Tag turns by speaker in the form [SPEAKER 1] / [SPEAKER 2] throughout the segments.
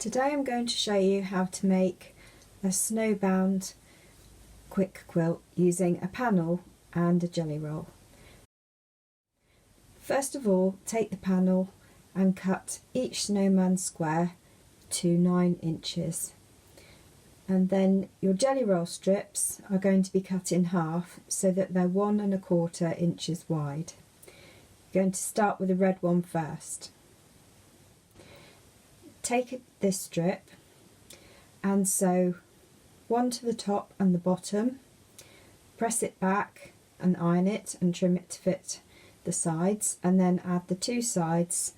[SPEAKER 1] Today I'm going to show you how to make a snowbound quick quilt using a panel and a jelly roll. First of all, take the panel and cut each snowman square to 9 inches. And then your jelly roll strips are going to be cut in half so that they're 1 1/4 inches wide. You're going to start with the red one first. Take this strip and sew one to the top and the bottom, press it back and iron it and trim it to fit the sides, and then add the 2 sides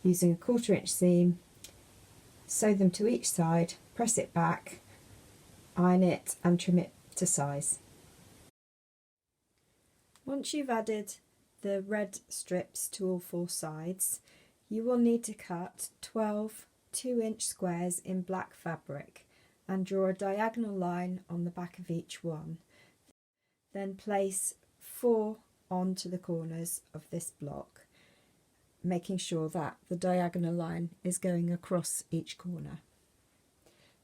[SPEAKER 1] using a 1/4 inch seam, sew them to each side, press it back, iron it and trim it to size. Once you've added the red strips to all 4 sides, you will need to cut 12 2-inch squares in black fabric and draw a diagonal line on the back of each one. Then place 4 onto the corners of this block, making sure that the diagonal line is going across each corner.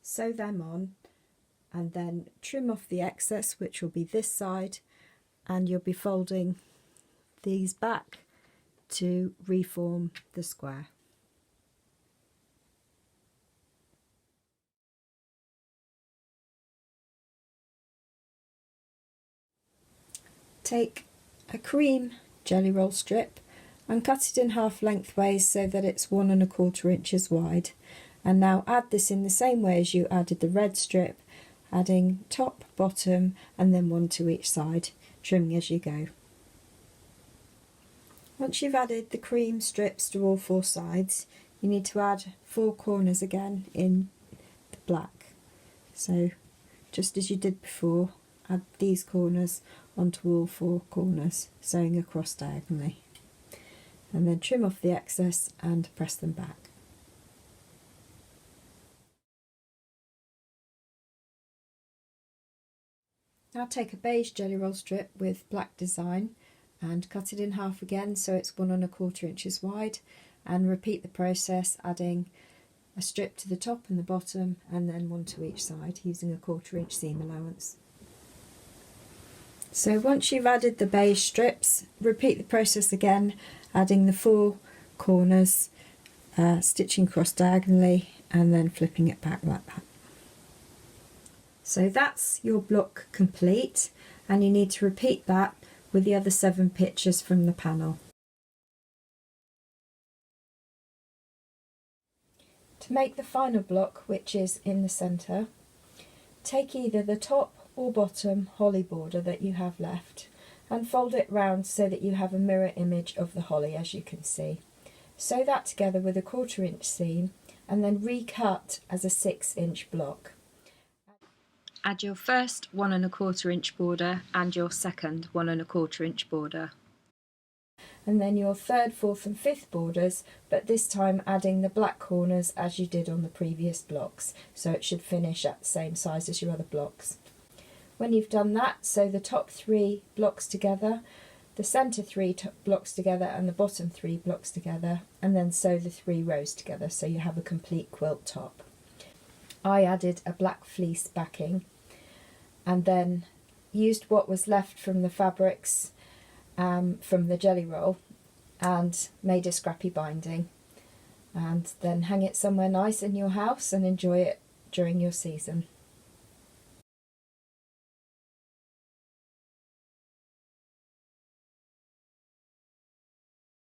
[SPEAKER 1] Sew them on and then trim off the excess, which will be this side, and you'll be folding these back to reform the square. Take a cream jelly roll strip and cut it in half lengthways so that it's 1 1/4 inches wide, and now add this in the same way as you added the red strip, adding top, bottom and then 1 to each side, trimming as you go. Once you've added the cream strips to all 4 sides, you need to add 4 corners again in the black. So just as you did before, add these corners onto all 4 corners, sewing across diagonally, and then trim off the excess and press them back. Now take a beige jelly roll strip with black design and cut it in half again so it's 1 1/4 inches wide, and repeat the process, adding a strip to the top and the bottom and then 1 to each side using a 1/4 inch seam allowance. So once you've added the beige strips, repeat the process again, adding the 4 corners, stitching across diagonally and then flipping it back like that. So that's your block complete, and you need to repeat that with the other 7 pictures from the panel. To make the final block, which is in the centre, take either the top or bottom holly border that you have left and fold it round so that you have a mirror image of the holly, as you can see. Sew that together with a 1/4 inch seam and then recut as a 6-inch block. Add your first 1 1/4 inch border and your second 1 1/4 inch border. And then your 3rd, 4th and 5th borders, but this time adding the black corners as you did on the previous blocks, so it should finish at the same size as your other blocks. When you've done that, sew the top 3 blocks together, the centre 3 blocks together and the bottom 3 blocks together, and then sew the 3 rows together so you have a complete quilt top. I added a black fleece backing and then used what was left from the fabrics from the jelly roll and made a scrappy binding, and then hang it somewhere nice in your house and enjoy it during your season.